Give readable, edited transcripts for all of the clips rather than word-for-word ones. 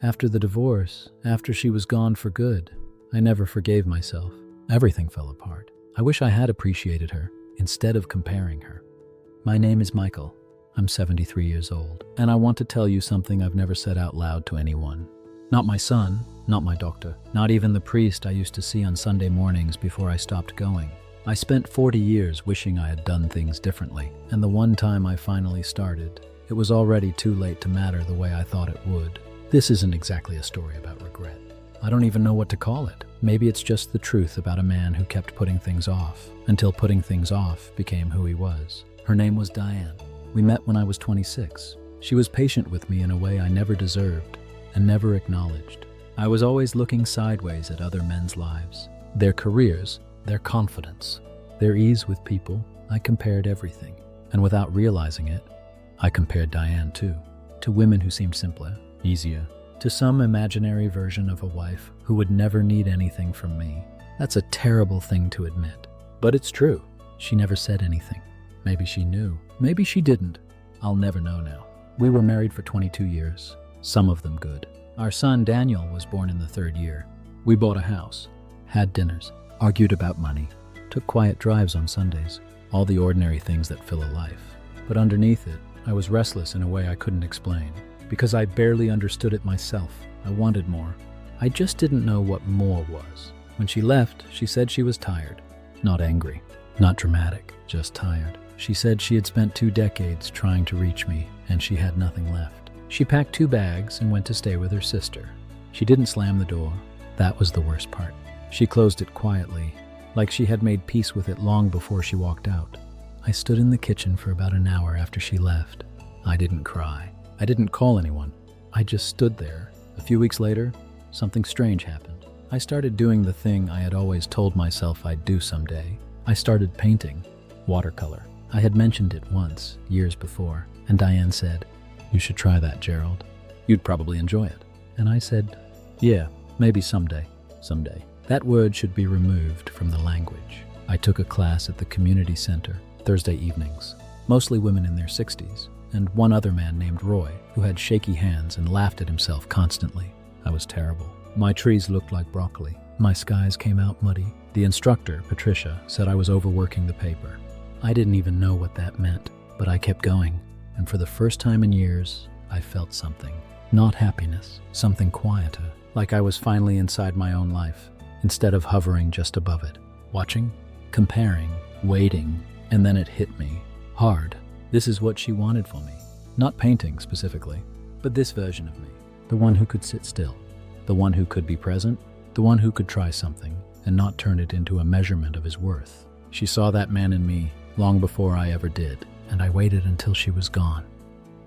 After the divorce, after she was gone for good, I never forgave myself. Everything fell apart. I wish I had appreciated her instead of comparing her. My name is Michael. I'm 73 years old, and I want to tell you something I've never said out loud to anyone. Not my son, not my doctor, not even the priest I used to see on Sunday mornings before I stopped going. I spent 40 years wishing I had done things differently, and the one time I finally started, it was already too late to matter the way I thought it would. This isn't exactly a story about regret. I don't even know what to call it. Maybe it's just the truth about a man who kept putting things off, until putting things off became who he was. Her name was Diane. We met when I was 26. She was patient with me in a way I never deserved and never acknowledged. I was always looking sideways at other men's lives, their careers, their confidence, their ease with people. I compared everything. And without realizing it, I compared Diane too, to women who seemed simpler, easier, to some imaginary version of a wife who would never need anything from me. That's a terrible thing to admit, but it's true. She never said anything. Maybe she knew. Maybe she didn't. I'll never know now. We were married for 22 years, some of them good. Our son Daniel was born in the 3rd year. We bought a house, had dinners, argued about money, took quiet drives on Sundays, all the ordinary things that fill a life. But underneath it, I was restless in a way I couldn't explain. Because I barely understood it myself. I wanted more. I just didn't know what more was. When she left, she said she was tired. Not angry, not dramatic, just tired. She said she had spent 2 decades trying to reach me, and she had nothing left. She packed 2 bags and went to stay with her sister. She didn't slam the door. That was the worst part. She closed it quietly, like she had made peace with it long before she walked out. I stood in the kitchen for about an hour after she left. I didn't cry. I didn't call anyone. I just stood there. A few weeks later, something strange happened. I started doing the thing I had always told myself I'd do someday. I started painting, watercolor. I had mentioned it once, years before, and Diane said, "You should try that, Gerald. You'd probably enjoy it." And I said, "Yeah, maybe someday." That word should be removed from the language. I took a class at the community center, Thursday evenings, mostly women in their 60s. And one other man named Roy, who had shaky hands and laughed at himself constantly. I was terrible. My trees looked like broccoli. My skies came out muddy. The instructor, Patricia, said I was overworking the paper. I didn't even know what that meant, but I kept going. And for the first time in years, I felt something. Not happiness, something quieter, like I was finally inside my own life, instead of hovering just above it. Watching, comparing, waiting, and then it hit me. Hard. This is what she wanted for me. Not painting specifically, but this version of me. The one who could sit still. The one who could be present. The one who could try something and not turn it into a measurement of his worth. She saw that man in me long before I ever did, and I waited until she was gone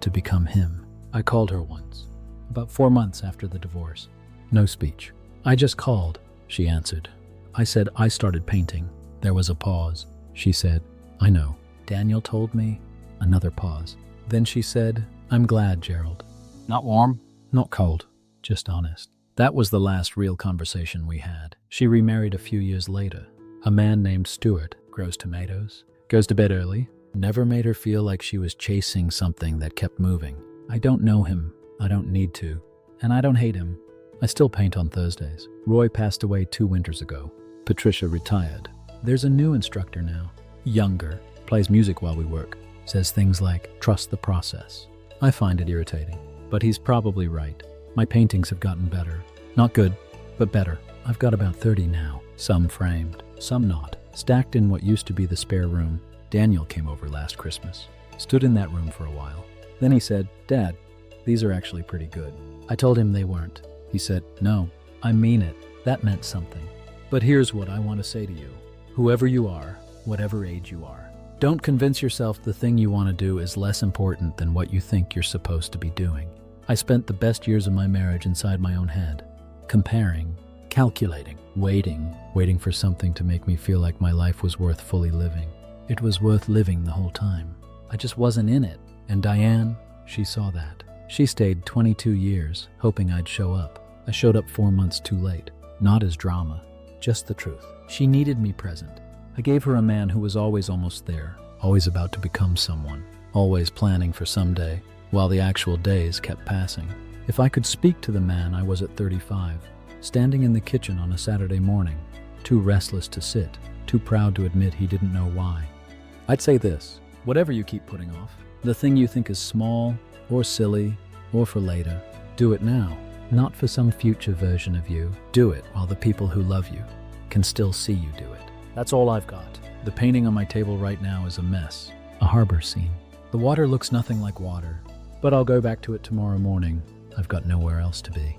to become him. I called her once, about 4 months after the divorce. No speech. I just called. She answered. I said I started painting. There was a pause. She said, "I know. Daniel told me." Another pause. Then she said, "I'm glad, Gerald." Not warm, not cold, just honest. That was the last real conversation we had. She remarried a few years later. A man named Stuart, grows tomatoes, goes to bed early, never made her feel like she was chasing something that kept moving. I don't know him. I don't need to. And I don't hate him. I still paint on Thursdays. Roy passed away 2 winters ago. Patricia retired. There's a new instructor now. Younger, plays music while we work. Says things like, "Trust the process." I find it irritating, but he's probably right. My paintings have gotten better. Not good, but better. I've got about 30 now, some framed, some not, stacked in what used to be the spare room. Daniel came over last Christmas, stood in that room for a while. Then he said, "Dad, these are actually pretty good." I told him they weren't. He said, "No, I mean it." That meant something. But here's what I want to say to you. Whoever you are, whatever age you are, don't convince yourself the thing you want to do is less important than what you think you're supposed to be doing. I spent the best years of my marriage inside my own head, comparing, calculating, waiting for something to make me feel like my life was worth fully living. It was worth living the whole time. I just wasn't in it. And Diane, she saw that. She stayed 22 years, hoping I'd show up. I showed up 4 months too late. Not as drama, just the truth. She needed me present. I gave her a man who was always almost there, always about to become someone, always planning for someday, while the actual days kept passing. If I could speak to the man I was at 35, standing in the kitchen on a Saturday morning, too restless to sit, too proud to admit he didn't know why, I'd say this: whatever you keep putting off, the thing you think is small or silly or for later, do it now. Not for some future version of you. Do it while the people who love you can still see you do it. That's all I've got. The painting on my table right now is a mess. A harbor scene. The water looks nothing like water, but I'll go back to it tomorrow morning. I've got nowhere else to be.